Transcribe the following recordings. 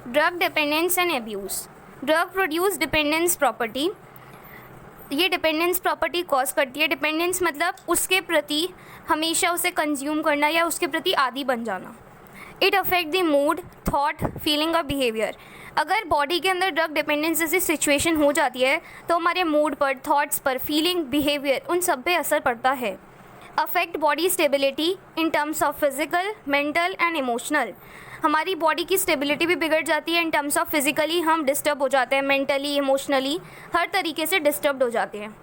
Drug dependence and abuse. Drug produce dependence property. ये dependence property cause करती है। Dependence मतलब उसके प्रति हमेशा उसे कंज्यूम करना या उसके प्रति आदी बन जाना। It affect the mood, thought, feeling और बिहेवियर। अगर बॉडी के अंदर ड्रग डिपेंडेंस जैसी सिचुएशन हो जाती है तो हमारे मूड पर, थॉट्स पर, फीलिंग, बिहेवियर उन सब पे असर पड़ता है। Affect body stability in terms of physical, mental and emotional. हमारी बॉडी की स्टेबिलिटी भी बिगड़ जाती है। इन टर्म्स ऑफ फिजिकली हम डिस्टर्ब हो जाते हैं, मेंटली, इमोशनली हर तरीके से डिस्टर्ब हो जाते हैं।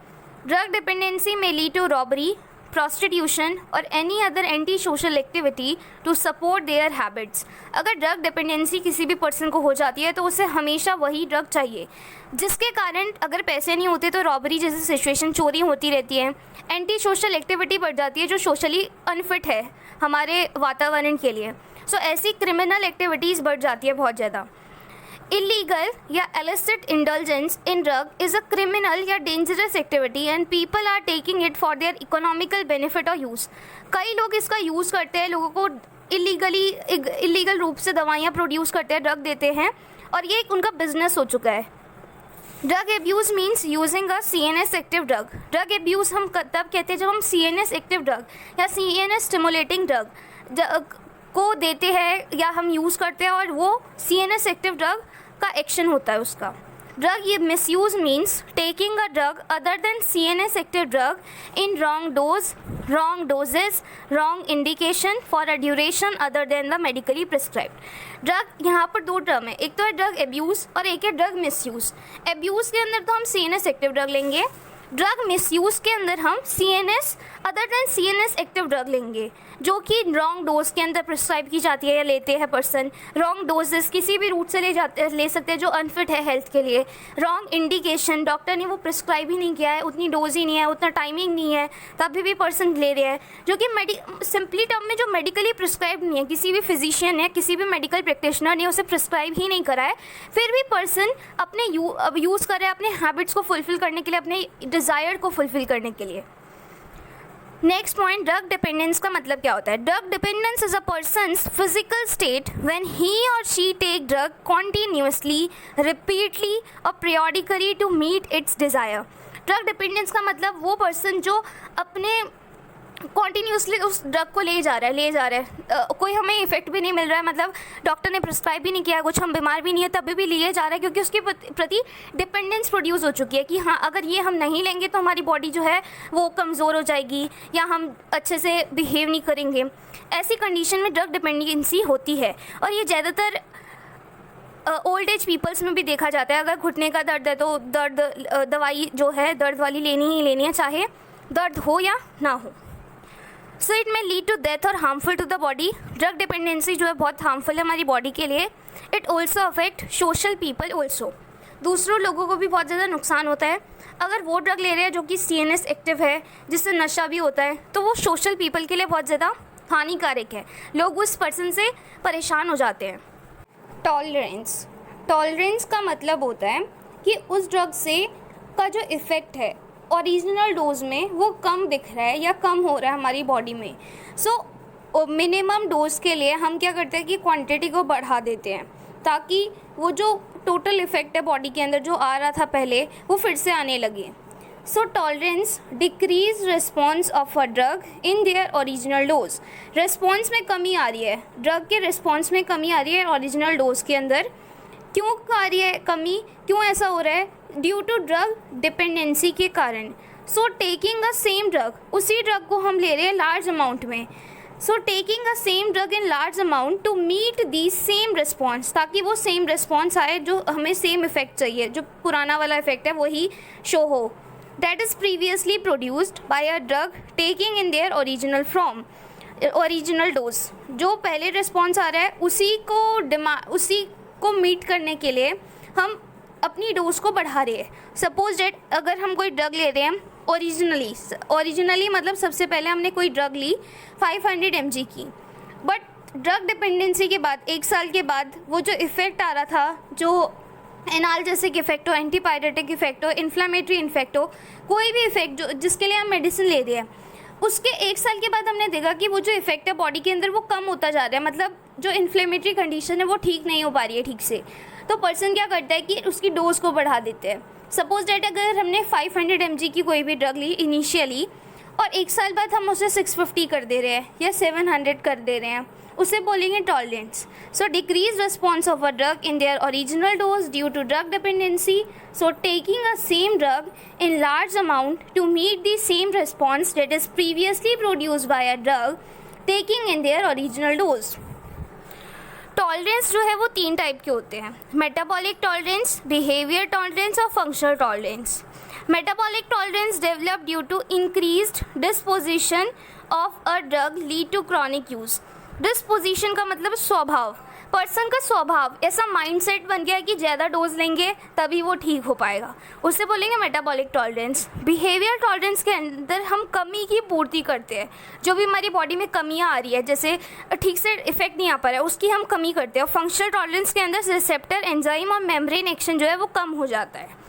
Drug dependency may lead to robbery, prostitution और any other anti social activity to support their habits. अगर ड्रग डिपेंडेंसी किसी भी पर्सन को हो जाती है तो उसे हमेशा वही ड्रग चाहिए, जिसके कारण अगर पैसे नहीं होते तो रॉबरी जैसी सिचुएशन, चोरी होती रहती है। एंटी सोशल एक्टिविटी बढ़ जाती है जो सोशली अनफिट है हमारे वातावरण के लिए। सो ऐसी क्रिमिनल एक्टिविटीज़ बढ़ जाती है बहुत ज़्यादा। इलीगल या illicit indulgence in drug is a criminal या dangerous activity and people are taking it for their economical benefit or use। कई लोग इसका यूज़ करते हैं, लोगों को इलीगल रूप से दवाइयाँ प्रोड्यूस करते हैं, ड्रग देते हैं और ये एक उनका बिजनेस हो चुका है। Drug abuse means using a CNS active drug. Drug abuse हम तब कहते हैं जब हम CNS एक्टिव ड्रग या CNS स्टिमुलेटिंग ड्रग को देते हैं या हम यूज़ करते हैं और वो CNS एक्टिव ड्रग का एक्शन होता है उसका। ड्रग ये misuse means taking a drug other than CNS active drug in wrong dose, wrong doses, wrong indication for a duration other than the medically prescribed. Drug यहाँ पर दो term है, एक तो है ड्रग एब्यूज़ और एक है ड्रग मिसयूज़। एब्यूज़ के अंदर तो हम CNS एक्टिव ड्रग लेंगे, ड्रग मिसयूज़ के अंदर हम CNS other than CNS active drug लेंगे जो कि रॉन्ग डोज के अंदर प्रिस्क्राइब की जाती है या लेते हैं पर्सन। रॉन्ग डोजेस किसी भी रूट से ले सकते हैं जो अनफिट है हेल्थ के लिए। रॉन्ग इंडिकेशन, डॉक्टर ने वो प्रिस्क्राइब ही नहीं किया है, उतनी डोज ही नहीं है, उतना टाइमिंग नहीं है, तभी भी पर्सन ले रहे हैं, जो कि सिंपली टर्म में जो मेडिकली प्रिस्क्राइब नहीं है, किसी भी फिजिशियन है, किसी भी मेडिकल प्रैक्टिशनर ने उसे प्रिस्क्राइब ही नहीं करा है, फिर भी पर्सन अपने यूज़ कर रहे हैं अपने हैबिट्स को फुलफिल करने के लिए, अपने डिज़ायर को फुलफिल करने के लिए। नेक्स्ट पॉइंट, ड्रग डिपेंडेंस का मतलब क्या होता है। Drug dependence is a person's physical state when he और she take drug continuously, repeatedly और periodically to meet its desire. Drug dependence का मतलब वो पर्सन जो अपने कॉन्टीन्यूसली उस ड्रग को ले जा रहा है, कोई हमें इफेक्ट भी नहीं मिल रहा है, मतलब डॉक्टर ने प्रिस्क्राइब भी नहीं किया, कुछ हम बीमार भी नहीं है, तभी भी लिए जा रहा है क्योंकि उसके प्रति डिपेंडेंस प्रोड्यूस हो चुकी है कि हाँ अगर ये हम नहीं लेंगे तो हमारी बॉडी जो है वो कमज़ोर हो जाएगी या हम अच्छे से बिहेव नहीं करेंगे। ऐसी कंडीशन में ड्रग डिपेंडेंसी होती है और ये ज़्यादातर ओल्ड एज पीपल्स में भी देखा जाता है। अगर घुटने का दर्द है तो दवाई जो है दर्द वाली लेनी ही लेनी है, चाहे दर्द हो या ना हो। So it may lead to death और harmful to the body. Drug dependency जो है बहुत हार्मफुल है हमारी बॉडी के लिए। It also affect social people also. दूसरों लोगों को भी बहुत ज़्यादा नुकसान होता है। अगर वो ड्रग ले रहे हैं जो कि CNS एक्टिव है, जिससे नशा भी होता है, तो वो सोशल पीपल के लिए बहुत ज़्यादा हानिकारक है, लोग उस पर्सन से परेशान हो जाते हैं। टॉलरेंस। टॉलरेंस का मतलब होता है कि उस ड्रग से का जो इफ़ेक्ट है ओरिजिनल डोज में वो कम दिख रहा है या कम हो रहा है हमारी बॉडी में। सो मिनिमम डोज के लिए हम क्या करते हैं कि क्वांटिटी को बढ़ा देते हैं ताकि वो जो टोटल इफ़ेक्ट है बॉडी के अंदर जो आ रहा था पहले वो फिर से आने लगे। So tolerance decrease response of a drug in their original dose. Response में कमी आ रही है, ड्रग के रिस्पॉन्स में कमी आ रही है ओरिजिनल डोज के अंदर। क्यों आ रही है कमी, क्यों ऐसा हो रहा है? ड्यू टू ड्रग डिपेंडेंसी के कारण। So taking a same drug, उसी ड्रग को हम ले रहे हैं लार्ज अमाउंट में। So taking a same drug in large amount to meet the same response, ताकि वो सेम रिस्पॉन्स आए जो हमें सेम इफेक्ट चाहिए, जो पुराना वाला इफेक्ट है वही शो हो। That is previously produced by a drug taking in their original form, original dose. जो पहले रिस्पॉन्स आ रहा है उसी को मीट करने के लिए हम अपनी डोज को बढ़ा रहे हैं। सपोज डेट अगर हम कोई ड्रग ले रहे हैं ओरिजिनली मतलब सबसे पहले हमने कोई ड्रग ली 500 mg की, बट ड्रग डिपेंडेंसी के बाद 1 साल के बाद वो जो इफ़ेक्ट आ रहा था, जो एनाल्जेसिक इफेक्ट हो, एंटीपायरेटिक इफेक्ट हो, इन्फ्लामेटरी इफेक्ट हो, कोई भी इफेक्ट जो जिसके लिए हम मेडिसिन ले रहे हैं, उसके 1 साल के बाद हमने देखा कि वो जो इफेक्ट है बॉडी के अंदर वो कम होता जा रहा है, मतलब जो इन्फ्लेमेटरी कंडीशन है वो ठीक नहीं हो पा रही है ठीक से। तो पर्सन क्या करता है कि उसकी डोज को बढ़ा देते हैं। सपोज डैट अगर हमने 500 mg की कोई भी ड्रग ली इनिशियली और 1 साल बाद हम उसे 650 कर दे रहे हैं या 700 कर दे रहे हैं, उसे बोलेंगे tolerance. So decrease response of a drug in their original dose due to drug dependency. So taking a same drug in large amount to meet the same response that is previously produced by a drug taking in their original dose. Tolerance जो है वो 3 type के होते हैं, metabolic tolerance, behaviour tolerance और functional tolerance. Metabolic tolerance develop due to increased disposition of a drug lead to chronic use. Disposition का मतलब स्वभाव, पर्सन का स्वभाव, ऐसा माइंडसेट बन गया है कि ज़्यादा डोज लेंगे तभी वो ठीक हो पाएगा, उसे बोलेंगे मेटाबॉलिक टॉलरेंस। बिहेवियर टॉलरेंस के अंदर हम कमी की पूर्ति करते हैं, जो भी हमारी बॉडी में कमियां आ रही है, जैसे ठीक से इफेक्ट नहीं आ पा रहा है, उसकी हम कमी करते हैं। फंक्शनल टॉलरेंस के अंदर रिसेप्टर, एंजाइम और मेम्ब्रेन एक्शन जो है वो कम हो जाता है।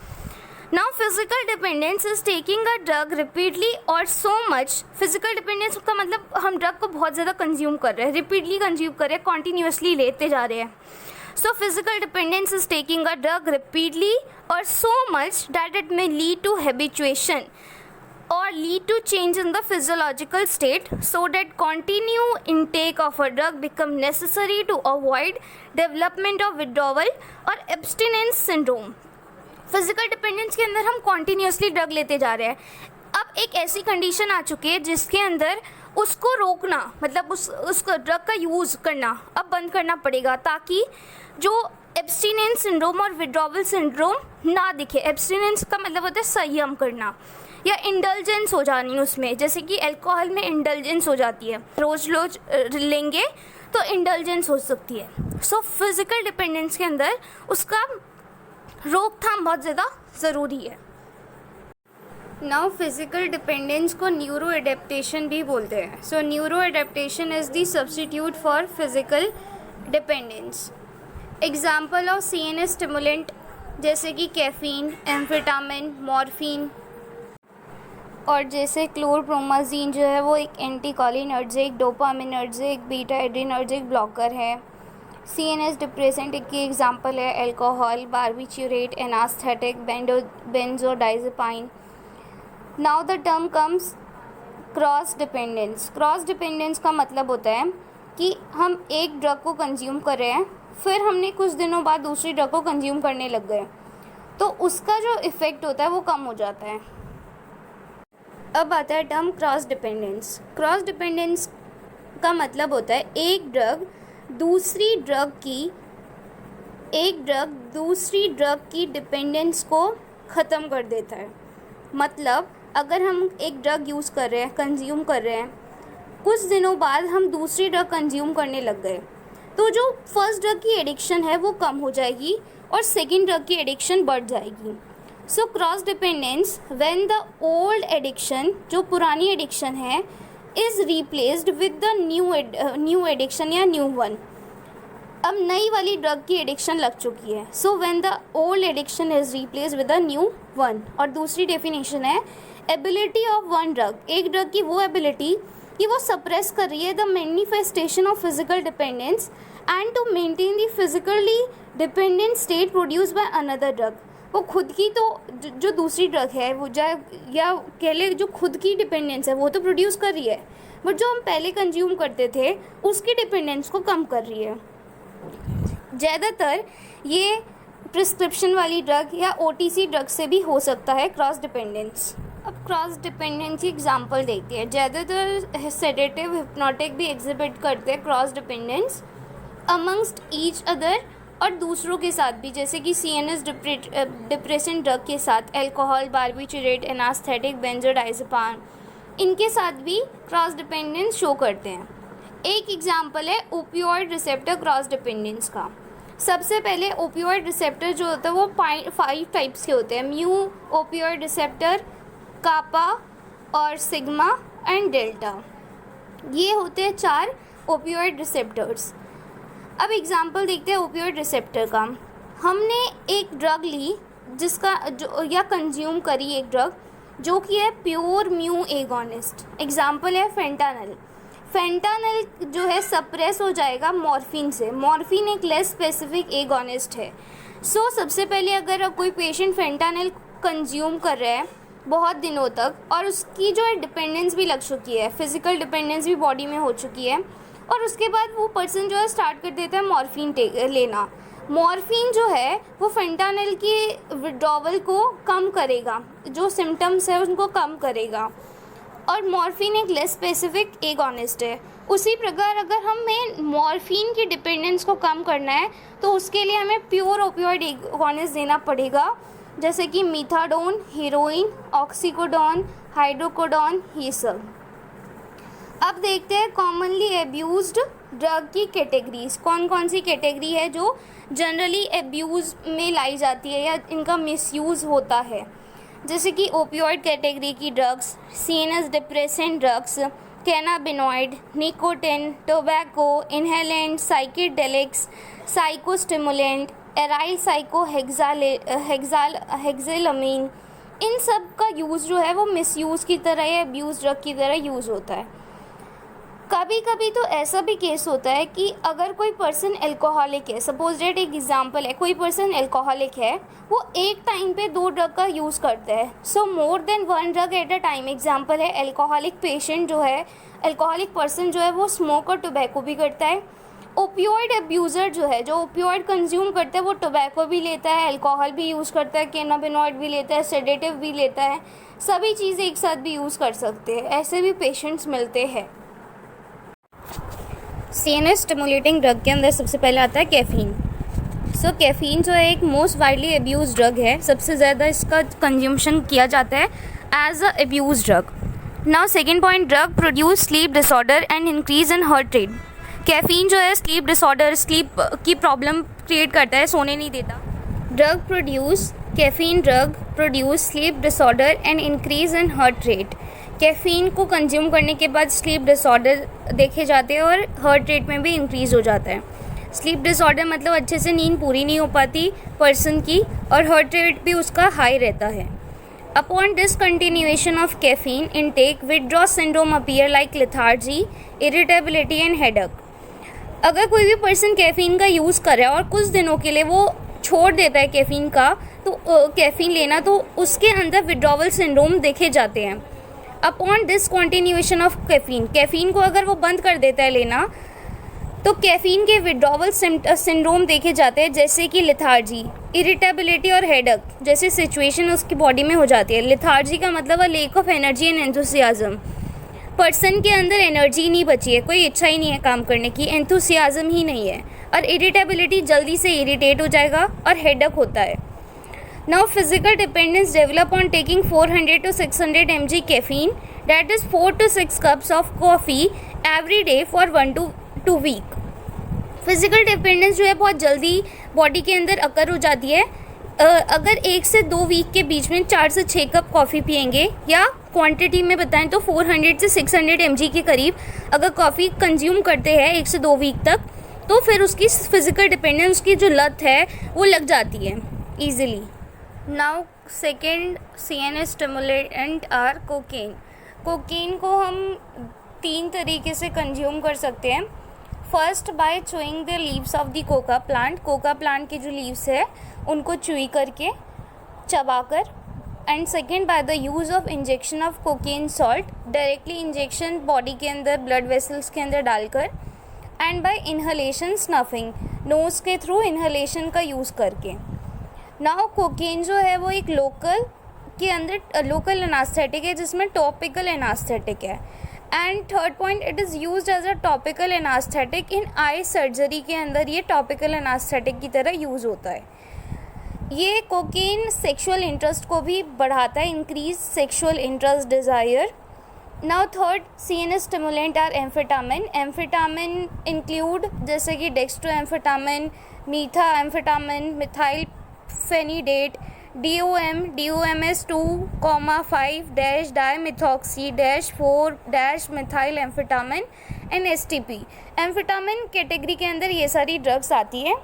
Now physical dependence is taking a drug repeatedly और सो मच। फिजिकल डिपेंडेंस का मतलब हम ड्रग को बहुत ज़्यादा कंज्यूम कर रहे हैं, रिपीटली कंज्यूम कर रहे हैं, कॉन्टीन्यूसली लेते जा रहे हैं। So physical dependence is taking a drug repeatedly और so much that it may lead to habituation or lead to change in the physiological state so that continue intake of a drug become necessary to avoid development of withdrawal or abstinence syndrome। Physical dependence के अंदर हम continuously drug लेते जा रहे हैं। अब एक ऐसी कंडीशन आ चुकी है जिसके अंदर उसको रोकना, मतलब उस ड्रग का यूज़ करना अब बंद करना पड़ेगा, ताकि जो एब्स्टिनेंस सिंड्रोम और विड्रॉवल सिंड्रोम ना दिखे। एब्स्टिनेंस का मतलब होता है संयम करना या इंडल्जेंस हो जानी उसमें, जैसे कि अल्कोहल में इंडल्जेंस हो जाती है, रोज रोज लेंगे तो इंडल्जेंस हो सकती है। सो फिजिकल डिपेंडेंस के अंदर उसका रोकथाम बहुत ज़्यादा ज़रूरी है। नाउ फिजिकल डिपेंडेंस को न्यूरो एडेप्टेशन भी बोलते हैं। So neuro adaptation is the substitute for physical dependence. Example of CNS stimulant जैसे कि कैफीन, एम्फेटामिन, मॉर्फिन, और जैसे क्लोरप्रोमाजीन जो है वो एक anticholinergic, dopaminergic, beta adrenergic blocker है। CNS डिप्रेसेंट की एग्जांपल है alcohol, barbiturate, anaesthetic, benzodiazepine. Now the term comes cross dependence. Cross dependence का मतलब होता है कि हम एक ड्रग को कंज्यूम कर रहे हैं, फिर हमने कुछ दिनों बाद दूसरी ड्रग को कंज्यूम करने लग गए, तो उसका जो इफ़ेक्ट होता है वो कम हो जाता है। अब आता है term cross dependence. Cross dependence का मतलब होता है एक ड्रग दूसरी ड्रग की डिपेंडेंस को ख़त्म कर देता है। मतलब अगर हम एक ड्रग यूज़ कर रहे हैं, कंज्यूम कर रहे हैं, कुछ दिनों बाद हम दूसरी ड्रग कंज्यूम करने लग गए, तो जो फर्स्ट ड्रग की एडिक्शन है वो कम हो जाएगी और सेकेंड ड्रग की एडिक्शन बढ़ जाएगी। So cross dependence when the old addiction, जो पुरानी एडिक्शन है, is replaced with the new addiction या न्यू वन। अब नई वाली ड्रग की एडिक्शन लग चुकी है। So when the old addiction is replaced with the new one. और दूसरी डेफिनेशन है एबिलिटी ऑफ वन ड्रग, एक ड्रग की वो एबिलिटी कि वो सप्रेस कर रही है the manifestation of physical dependence and to maintain the physically dependent state produced by another drug. वो खुद की तो जो दूसरी ड्रग है वो या कह ले जो खुद की डिपेंडेंस है वो तो प्रोड्यूस कर रही है, बट जो हम पहले कंज्यूम करते थे उसकी डिपेंडेंस को कम कर रही है। ज़्यादातर ये प्रिस्क्रिप्शन वाली ड्रग या OTC ड्रग से भी हो सकता है क्रॉस डिपेंडेंस। अब क्रॉस डिपेंडेंस की एग्जांपल देखते हैं। ज़्यादातर सेडेटिव, हिप्नोटिक भी एग्जिबिट करते हैं cross dependence amongst each other और दूसरों के साथ भी, जैसे कि CNS डिप्रेसेंट ड्रग के साथ अल्कोहल, बार्बिट्यूरेट, एनास्थेटिक, बेंजोडाइजेपाइन, इनके साथ भी क्रॉस डिपेंडेंस शो करते हैं। एक एग्जांपल है ओपियोइड रिसेप्टर क्रॉस डिपेंडेंस का। सबसे पहले ओपियोइड रिसेप्टर जो होता है वो 5 टाइप्स के होते हैं, म्यू ओपियोइड रिसेप्टर, कापा और सिग्मा एंड डेल्टा। ये होते हैं 4 ओपियोइड रिसेप्टर्स। अब एग्जांपल देखते हैं ओपियोइड रिसेप्टर का। हमने एक ड्रग ली जिसका जो या कंज्यूम करी एक ड्रग जो कि है प्योर म्यू एगोनिस्ट। एग्जाम्पल है फेंटानल। फेंटानल जो है सप्रेस हो जाएगा मॉर्फिन से। मॉर्फिन एक लेस स्पेसिफिक एगोनिस्ट है। सो सबसे पहले अगर कोई पेशेंट फेंटानल कंज्यूम कर रहा है बहुत दिनों तक और उसकी जो है डिपेंडेंस भी लग चुकी है, फिजिकल डिपेंडेंस भी बॉडी में हो चुकी है, और उसके बाद वो पर्सन जो है स्टार्ट कर देता है मॉर्फिन लेना। मॉर्फिन जो है वो फेंटानल की विड्रॉवल को कम करेगा, जो सिम्टम्स है उनको कम करेगा, और मॉर्फिन एक लेस स्पेसिफिक एगोनिस्ट है। उसी प्रकार अगर हमें मॉर्फिन की डिपेंडेंस को कम करना है तो उसके लिए हमें प्योर ओपियोइड एगोनिस्ट देना पड़ेगा, जैसे कि मीथाडोन, हीरोइन, ऑक्सीकोडोन, हाइड्रोकोडोन, ये सब। अब देखते हैं कॉमनली एब्यूज्ड ड्रग की कैटेगरीज। कौन कौन सी कैटेगरी है जो जनरली एब्यूज़ में लाई जाती है या इनका मिसयूज़ होता है, जैसे कि ओपियोइड कैटेगरी की drugs, CNS depressant drugs, cannabinoid, nicotine, tobacco, inhalant, psychedelics, psychostimulant, arylcyclohexylamine. इन सब का यूज़ जो है वो मिसयूज़ की तरह या एब्यूज़ ड्रग की तरह यूज़ होता है। कभी कभी तो ऐसा भी केस होता है कि अगर कोई पर्सन एल्कोहलिक है, सपोज डेट एक एग्जांपल है, कोई पर्सन एल्कोहलिक है, वो एक टाइम पे 2 ड्रग का यूज़ करता है, so more than 1 drug at a time. Example है एल्कोहलिक पेशेंट जो है, एल्कोहलिक पर्सन जो है वो स्मोक और टोबैको भी करता है। ओपियोइड एब्यूज़र जो है, जो ओपियोइड कंज्यूम करता है, वो टोबैको भी लेता है, अल्कोहल भी यूज़ करता है, कैनाबिनॉइड भी लेता है, सेडेटिव भी लेता है, सभी चीज़ें एक साथ भी यूज़ कर सकते हैं। ऐसे भी पेशेंट्स मिलते हैं। सीएनएस स्टिमुलेटिंग ड्रग के अंदर सबसे पहले आता है कैफ़ीन। सो कैफ़ीन जो है एक मोस्ट वाइडली एब्यूज ड्रग है, सबसे ज़्यादा इसका कंज्यूमशन किया जाता है as a abuse drug. Now second point, drug produce sleep disorder and increase in heart rate. Caffeine जो है स्लीप डिसऑर्डर, स्लीप की प्रॉब्लम क्रिएट करता है, सोने नहीं देता। Caffeine drug produce sleep disorder and increase in heart rate. Caffeine को consume करने के बाद स्लीप डिसऑर्डर देखे जाते हैं और हार्ट रेट में भी इंक्रीज़ हो जाता है। स्लीप डिसऑर्डर मतलब अच्छे से नींद पूरी नहीं हो पाती पर्सन की, और हार्ट रेट भी उसका हाई रहता है। Upon discontinuation of caffeine intake, withdraw syndrome appear like lethargy, irritability and headache. अगर कोई भी पर्सन कैफ़ीन का यूज़ कर रहा है और कुछ दिनों के लिए वो छोड़ देता है कैफ़ीन का, तो कैफ़ीन लेना, तो उसके अंदर विड्रॉवल सिंड्रोम देखे जाते हैं। अपॉन डिसकंटिन्यूएशन ऑफ कैफ़ीन को अगर वो बंद कर देता है लेना, तो कैफ़ीन के विड्रॉवल सिंड्रोम देखे जाते हैं, जैसे कि लेथार्जी, इरिटेबिलिटी और हेडेक जैसे सिचुएशन उसकी बॉडी में हो जाती है। लेथार्जी का मतलब है lake of energy and enthusiasm. Person के अंदर एनर्जी नहीं बची है, कोई इच्छा ही नहीं है काम करने की, एंथुसियाज्म ही नहीं है। और इरिटेबिलिटी, जल्दी से इरिटेट हो जाएगा, और हेडेक होता है। Now physical dependence develop on taking 400 to 600 mg caffeine, that is 4 to 6 cups of coffee every day for 1 to 2 week. Physical dependence जो है बहुत जल्दी बॉडी के अंदर अकर हो जाती है। अगर 1 से 2 वीक के बीच में 4 से 6 कप कॉफ़ी पियेंगे, या क्वांटिटी में बताएं तो 400 से 600 mg के करीब अगर कॉफ़ी कंज्यूम करते हैं 1 से 2 वीक तक, तो फिर उसकी फिजिकल डिपेंडेंस की जो लत है वो लग जाती है easily. Now second CNS stimulant are cocaine. Cocaine को हम 3 तरीके से कंज्यूम कर सकते हैं। First, by chewing the leaves of the coca plant. Coca plant की जो लीव्स है उनको चुई करके, चबाकर। And second, by the use of injection of cocaine salt, directly injection body के अंदर ब्लड वेसल्स के अंदर डालकर। And by inhalation snuffing, nose के थ्रू इन्हलेशन का यूज़ करके। नाउ कोकेन जो है वो एक लोकल एनास्थेटिक है, जिसमें टॉपिकल एनास्थेटिक है। And third point, it is used as a topical anaesthetic in eye surgery के अंदर ये टॉपिकल एनास्थेटिक की तरह यूज़ होता है। ये कोकेन सेक्सुअल इंटरेस्ट को भी बढ़ाता है, increase sexual interest desire. Now third CNS stimulant are amphetamine. Amphetamine include जैसे कि dextroamphetamine, methamphetamine, methylphenidate, DOM, DOMS2,5-डायमिथॉक्सी-4-methyl amphetamine and STP। Amphetamine category के अंदर ये सारी ड्रग्स आती हैं।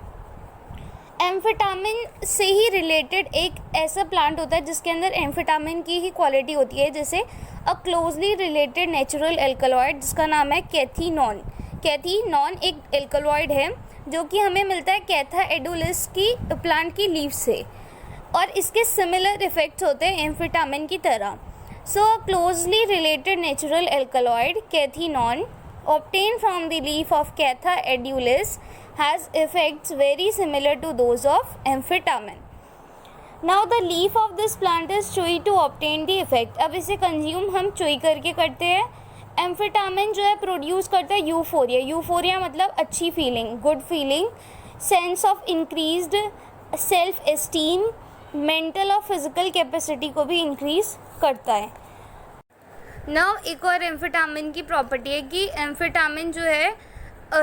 एम्फेटामिन से ही रिलेटेड एक ऐसा प्लांट होता है जिसके अंदर एम्फेटामिन की ही क्वालिटी होती है, जैसे अ क्लोजली रिलेटेड नेचुरल एल्कलॉइड जिसका नाम है कैथीनॉन। कैथीनॉन एक एल्कलॉइड है जो कि हमें मिलता है कैथा एडुलिस की प्लांट की लीफ से, और इसके सिमिलर इफ़ेक्ट्स होते हैं एम्फेटामिन की तरह। So a closely related natural alkaloid cathinone obtained from the leaf of Catha edulis has effects very similar to those of amphetamine. Now the leaf of this plant is chewed to obtain the effect. अब इसे consume हम चुई करके करते हैं। Amphetamine जो है produce करता है यूफोरिया। यूफोरिया मतलब अच्छी feeling, good feeling, sense of increased self esteem, mental और फिजिकल कैपेसिटी को भी इंक्रीज करता है। नाउ एक और एम्फेटामिन की प्रॉपर्टी है कि एम्फेटामिन जो है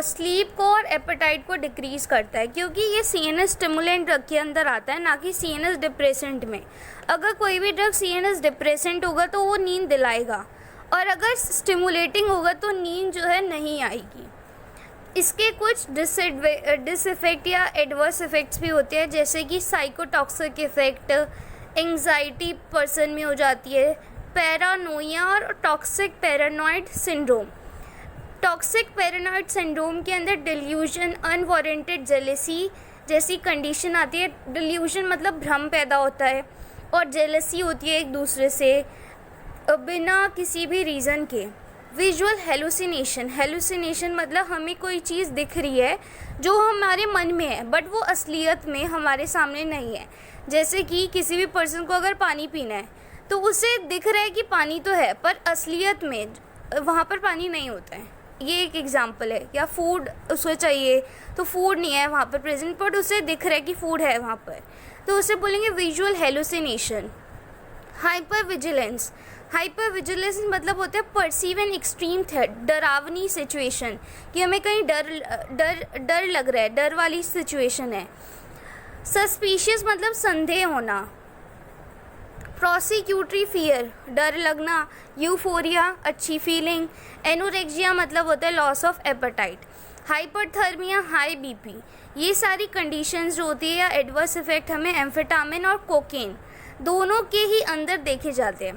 स्लीप को और एपेटाइट को डिक्रीज करता है, क्योंकि ये सीएनएस स्टिमुलेंट ड्रग के अंदर आता है, ना कि सीएनएस डिप्रेसेंट में। अगर कोई भी ड्रग सीएनएस डिप्रेसेंट होगा तो वो नींद दिलाएगा, और अगर स्टिमुलेटिंग होगा तो नींद जो है नहीं आएगी। इसके कुछ डिसइफेक्ट या एडवर्स इफेक्ट्स भी होते हैं, जैसे कि साइकोटॉक्सिक इफेक्ट, एंग्जाइटी पर्सन में हो जाती है, पैरानोया और toxic paranoid syndrome. Toxic paranoid syndrome के अंदर डिल्यूजन, अनवारंटेड जेलेसी जैसी कंडीशन आती है। डिल्यूजन मतलब भ्रम पैदा होता है, और जेलेसी होती है एक दूसरे से बिना किसी भी रीज़न के। विजुअल हेलुसिनेशन, हेलुसिनेशन मतलब हमें कोई चीज़ दिख रही है जो हमारे मन में है बट वो असलियत में हमारे सामने नहीं है। जैसे कि किसी भी पर्सन को अगर पानी पीना है तो उसे दिख रहा है कि पानी तो है, पर असलियत में वहाँ पर पानी नहीं होता है। ये एक एग्जांपल है। या फूड उसे चाहिए तो फूड नहीं है वहाँ पर प्रेजेंट, बट उसे दिख रहा है कि फूड है वहाँ पर, तो उसे बोलेंगे visual hallucination. Hyper vigilance, hyper vigilance मतलब होता है परसीव एन एक्सट्रीम थ्रेट, डरावनी सिचुएशन, कि हमें कहीं डर लग रहा है, डर वाली सिचुएशन है। सस्पिशियस मतलब संदेह होना। प्रोसिक्यूटरी फियर, डर लगना। यूफोरिया, अच्छी फीलिंग। एनोरेक्सिया मतलब होता है loss of appetite. Hyperthermia, high BP. ये सारी कंडीशंस जो होती है या एडवर्स इफेक्ट हमें एम्फेटामिन और कोकेन दोनों के ही अंदर देखे जाते हैं।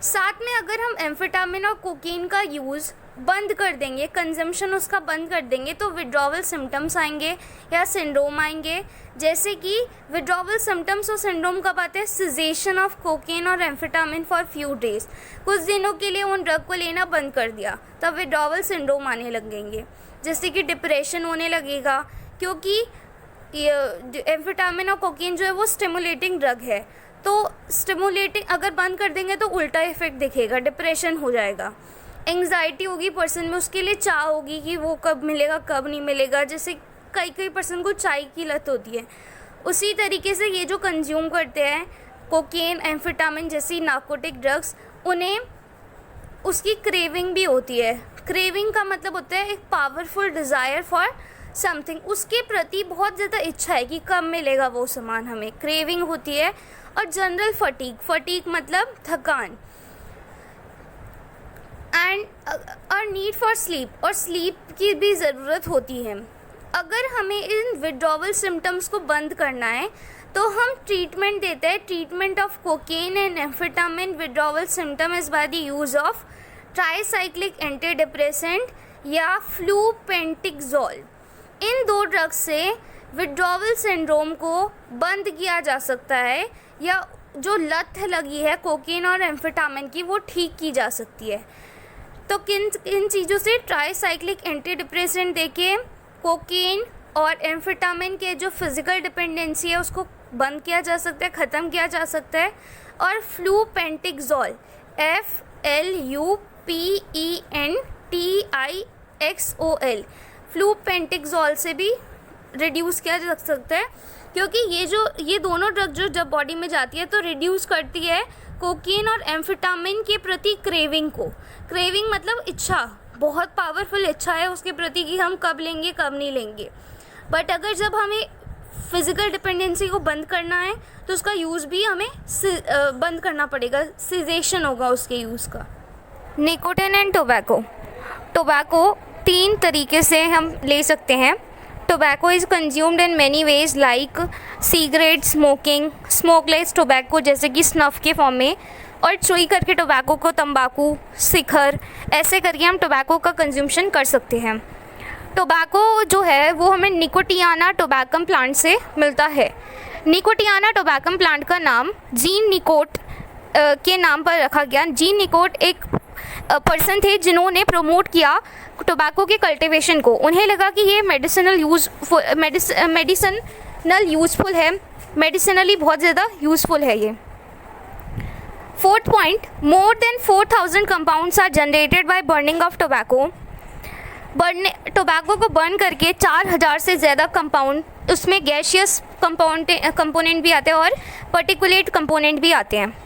साथ में अगर हम एम्फेटामिन और कोकेन का यूज़ बंद कर देंगे, कंजम्पशन उसका बंद कर देंगे, तो विड्रॉवल सिम्टम्स आएंगे या सिंड्रोम आएंगे। जैसे कि विड्रॉवल सिम्टम्स और सिंड्रोम कब आते हैं? सिजेशन ऑफ कोकेन और एम्फेटामिन फॉर फ्यू डेज, कुछ दिनों के लिए उन ड्रग को लेना बंद कर दिया, तब विड्रॉवल सिंड्रोम आने लगेंगे। जैसे कि डिप्रेशन होने लगेगा, क्योंकि एम्फेटामिन और कोकेन जो है वो स्टिमुलेटिंग ड्रग है, तो स्टिमुलेटिंग अगर बंद कर देंगे तो उल्टा इफेक्ट दिखेगा, डिप्रेशन हो जाएगा। एंग्जाइटी होगी पर्सन में, उसके लिए चाह होगी कि वो कब मिलेगा कब नहीं मिलेगा। जैसे कई पर्सन को चाय की लत होती है, उसी तरीके से ये जो कंज्यूम करते हैं कोकेन, एम्फेटामिन जैसी नार्कोटिक ड्रग्स, उन्हें उसकी क्रेविंग भी होती है। क्रेविंग का मतलब होता है एक पावरफुल डिज़ायर फॉर समथिंग, उसके प्रति बहुत ज़्यादा इच्छा है कि कब मिलेगा वो सामान, हमें क्रेविंग होती है। और जनरल फटीग, फटीग मतलब थकान। एंड नीड फॉर स्लीप, और स्लीप की भी ज़रूरत होती है। अगर हमें इन विड्रॉवल सिम्टम्स को बंद करना है तो हम ट्रीटमेंट देते हैं। Treatment of cocaine and amphetamine withdrawal symptom is by the use of tricyclic anti depressant या फ्लूपेंटिकजोल। इन दो ड्रग्स से विड्रॉवल सिंड्रोम को बंद किया जा सकता है, या जो लत लगी है कोकेन और एम्फेटामिन की वो ठीक की जा सकती है। तो किन चीज़ों से? ट्राईसाइक्लिक एंटी डिप्रेसेंट देके कोकेन और एम्फेटामिन के जो फिज़िकल डिपेंडेंसी है उसको बंद किया जा सकता है, ख़त्म किया जा सकता है। और फ्लूपेंटिकजोल, FLUPENTIXOL, फ्लूपेंटिकजोल से भी रिड्यूस किया जा सकता है, क्योंकि ये दोनों ड्रग जो जब बॉडी में जाती है तो रिड्यूस करती है कोकेन और एम्फेटामिन के प्रति क्रेविंग को। क्रेविंग मतलब इच्छा, बहुत पावरफुल इच्छा है उसके प्रति कि हम कब लेंगे कब नहीं लेंगे। बट अगर जब हमें फिज़िकल डिपेंडेंसी को बंद करना है तो उसका यूज़ भी हमें बंद करना पड़ेगा, सिजेशन होगा उसके यूज़ का। निकोटिन एंड टोबैको, 3 तरीके से हम ले सकते हैं। Tobacco is consumed in many ways like cigarette, smoking, smokeless tobacco जैसे कि स्नफ़ के फॉर्म में, और चुई करके टोबैको को तंबाकू, शिखर, ऐसे करके हम टोबैको का कंज्यूमशन कर सकते हैं। टोबैको जो है वो हमें निकोटियाना टोबैकम प्लांट से मिलता है। निकोटियाना टोबैकम प्लांट का नाम जीन निकोट के नाम पर रखा गया। जीन निकोट एक पर्सन थे जिन्होंने प्रमोट किया टोबैको के कल्टीवेशन को। उन्हें लगा कि ये मेडिसिनल यूज़फुल है, मेडिसिनली बहुत ज़्यादा यूज़फुल है ये। Fourth point, more than 4000 compounds are generated by burning of tobacco. Tobacco को बर्न करके 4000 से ज़्यादा कंपाउंड, उसमें गैशियस कंपोनेंट भी आते हैं और पर्टिकुलेट कंपोनेंट भी आते हैं।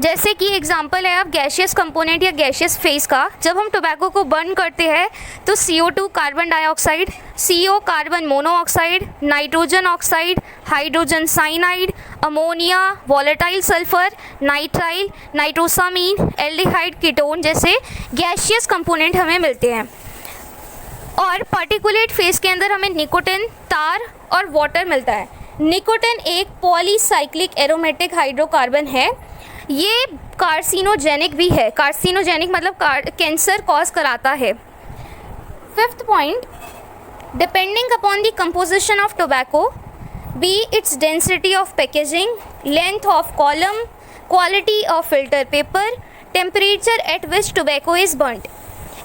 जैसे कि एग्जांपल है अब गैशियस कंपोनेंट या गैशियस फेज का, जब हम टोबैको को बर्न करते हैं तो CO2 carbon dioxide, CO carbon monoxide, nitrogen oxide, hydrogen cyanide, ammonia, volatile sulphur, nitrile, nitrosamine, aldehyde, ketone जैसे गैशियस कंपोनेंट हमें मिलते हैं। और पार्टिकुलेट फेज के अंदर हमें निकोटिन, तार और वाटर मिलता है। निकोटिन एक पॉलीसाइक्लिक एरोमेटिक हाइड्रोकार्बन है। ये कार्सिनोजेनिक भी है। कार्सिनोजेनिक मतलब कैंसर कॉज कराता है। Fifth point, depending upon the composition of tobacco, be its density of packaging, length of column, quality of filter paper, temperature at which tobacco is burned,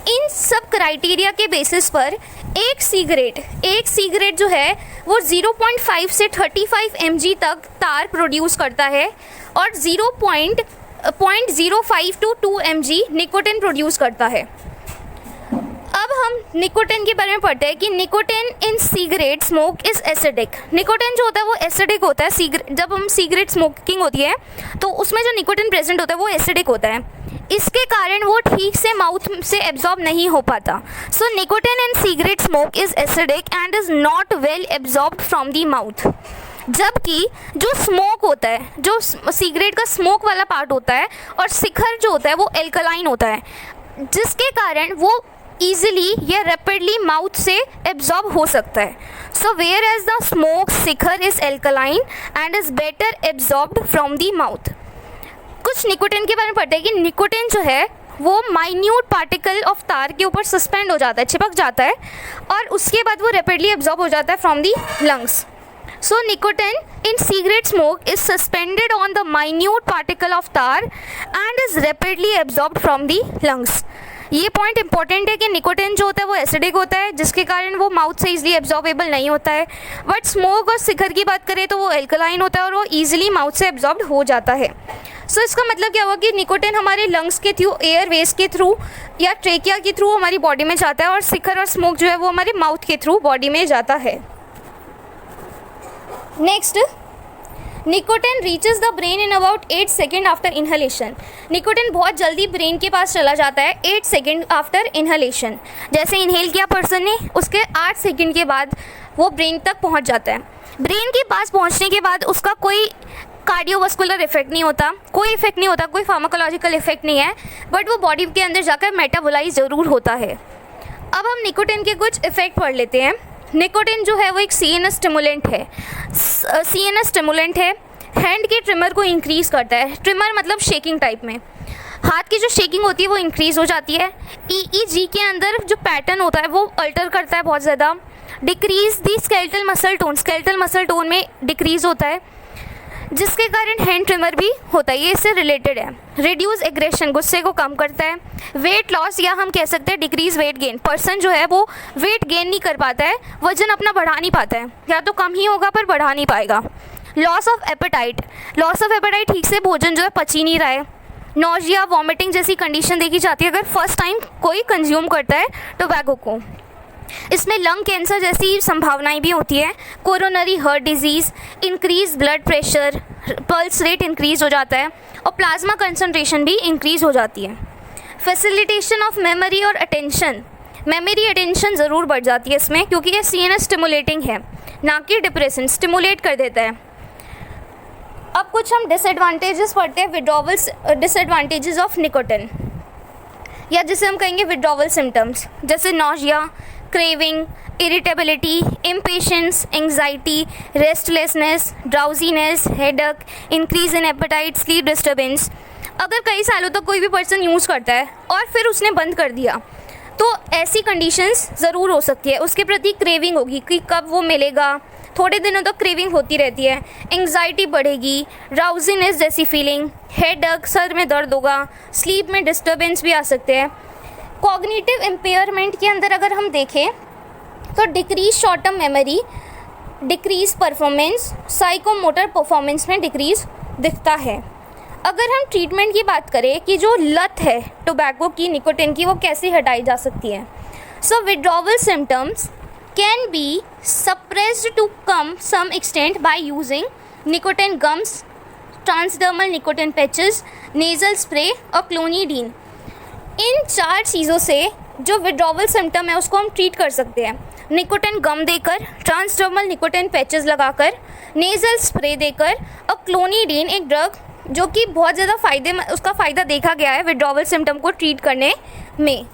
इन सब criteria के basis पर एक cigarette जो है वो 0.5 से 35 mg तक तार प्रोड्यूस करता है और 0.05 to 2 mg निकोटिन प्रोड्यूस करता है। अब हम निकोटिन के बारे में पढ़ते हैं कि nicotine in cigarette smoke is acidic. Nicotine जो होता है वो एसिडिक होता है। जब हम सिगरेट स्मोकिंग होती है तो उसमें जो निकोटिन प्रेजेंट होता है वो एसिडिक होता है। इसके कारण वो ठीक से माउथ से एब्जॉर्ब नहीं हो पाता। So nicotine in cigarette smoke is acidic and is not well absorbed from the mouth. जबकि जो स्मोक होता है, जो सिगरेट का स्मोक वाला पार्ट होता है और शिखर जो होता है वो एल्कलाइन होता है, जिसके कारण वो ईजिली या रैपिडली माउथ से एब्जॉर्ब हो सकता है। So whereas the smoke cigar is alkaline and is better absorbed from the mouth. कुछ निकोटिन के बारे में पढ़ते हैं कि निकोटिन जो है वो माइन्यूट पार्टिकल ऑफ तार के ऊपर सस्पेंड हो जाता है, चिपक जाता है और उसके बाद वो रैपिडली एब्जॉर्ब हो जाता है from the lungs. So nicotine in cigarette smoke is suspended on the minute particle of tar and is rapidly absorbed from the lungs. ये पॉइंट इंपॉर्टेंट है कि निकोटिन जो होता है वो एसिडिक होता है, जिसके कारण वो माउथ से इजीली एब्जॉर्बेबल नहीं होता है। बट स्मोक और शिखर की बात करें तो वो एल्कलाइन होता है और वो ईजिली माउथ से एब्जॉर्ब हो जाता है। सो इसका मतलब क्या हुआ कि निकोटिन हमारे लंग्स के थ्रू, एयरवेज के थ्रू या ट्रेकिया के थ्रू हमारी बॉडी में जाता है और शिखर और स्मोक जो है वो हमारे माउथ के थ्रू बॉडी में जाता है। Next, nicotine reaches the brain in about 8 second after inhalation. Nicotine बहुत जल्दी ब्रेन के पास चला जाता है 8 सेकेंड आफ्टर इनहेलेशन। जैसे इनहेल किया पर्सन ने, उसके 8 सेकेंड के बाद वो ब्रेन तक पहुंच जाता है। ब्रेन के पास पहुंचने के बाद उसका कोई कार्डियोवास्कुलर इफेक्ट नहीं होता, कोई फार्माकोलॉजिकल इफेक्ट नहीं है, बट वो बॉडी के अंदर जाकर मेटाबोलाइज ज़रूर होता है। अब हम निकोटिन के कुछ इफेक्ट पढ़ लेते हैं। निकोटिन जो है वो एक CNS स्टिमुलेंट है। हैंड के ट्रिमर को इंक्रीज़ करता है। ट्रिमर मतलब शेकिंग टाइप में, हाथ की जो शेकिंग होती है वो इंक्रीज़ हो जाती है। EEG के अंदर जो पैटर्न होता है वो अल्टर करता है बहुत ज़्यादा। डिक्रीज़ दी स्केलेटल मसल टोन में डिक्रीज़ होता है, जिसके कारण हैंड ट्रिमर भी होता है, ये इससे रिलेटेड है। रिड्यूस एग्रेशन, गुस्से को कम करता है। वेट लॉस या हम कह सकते हैं डिक्रीज वेट गेन, पर्सन जो है वो वेट गेन नहीं कर पाता है, वजन अपना बढ़ा नहीं पाता है, या तो कम ही होगा पर बढ़ा नहीं पाएगा। लॉस ऑफ एपेटाइट ठीक से भोजन जो है पच ही नहीं रहा है। नोजिया, वॉमिटिंग जैसी कंडीशन देखी जाती है अगर फर्स्ट टाइम कोई कंज्यूम करता है टोबैको को। इसमें लंग कैंसर जैसी संभावनाएं भी होती है। Coronary heart disease, increase blood pressure, pulse rate increase हो जाता है और प्लाज्मा कंसंट्रेशन भी इंक्रीज हो जाती है। फैसिलिटेशन ऑफ मेमोरी और अटेंशन, मेमोरी अटेंशन ज़रूर बढ़ जाती है इसमें, क्योंकि ये CNS स्टिमुलेटिंग है, ना कि डिप्रेशन, स्टिमुलेट कर देता है। अब कुछ हम डिसएडवांटेजेस पढ़ते हैं, विड्रॉवल डिसएडवांटेजेस ऑफ निकोटिन, या जिसे हम कहेंगे विड्रॉवल सिम्टम्स, जैसे nausea, craving, irritability, impatience, anxiety, restlessness, drowsiness, headache, increase in appetite, sleep disturbance. अगर कई सालों तक कोई भी पर्सन यूज़ करता है और फिर उसने बंद कर दिया तो ऐसी कंडीशंस ज़रूर हो सकती है। उसके प्रति क्रेविंग होगी कि कब वो मिलेगा, थोड़े दिनों तक क्रेविंग होती रहती है, एंग्जाइटी बढ़ेगी, ड्राउजीनेस जैसी फीलिंग, हेडेक, सर में दर्द होगा, स्लीप में डिस्टर्बेंस भी आ सकते हैं। कॉग्निटिव इम्पेयरमेंट के अंदर अगर हम देखें तो decrease short term memory, decrease performance, psychomotor performance में डिक्रीज दिखता है। अगर हम ट्रीटमेंट की बात करें कि जो लत है टोबैको की, निकोटिन की, वो कैसे हटाई जा सकती है। So withdrawal symptoms can be suppressed to come some extent by using nicotine gums, transdermal nicotine patches, nasal spray और क्लोनिडीन। इन 4 चीज़ों से जो विड्रॉवल सिम्टम है उसको हम ट्रीट कर सकते हैं। निकोटिन गम देकर, ट्रांसडर्मल निकोटिन पैचेस लगाकर, नेजल स्प्रे देकर और क्लोनिडीन एक ड्रग जो कि बहुत ज़्यादा उसका फ़ायदा देखा गया है विड्रॉवल सिम्टम को ट्रीट करने में।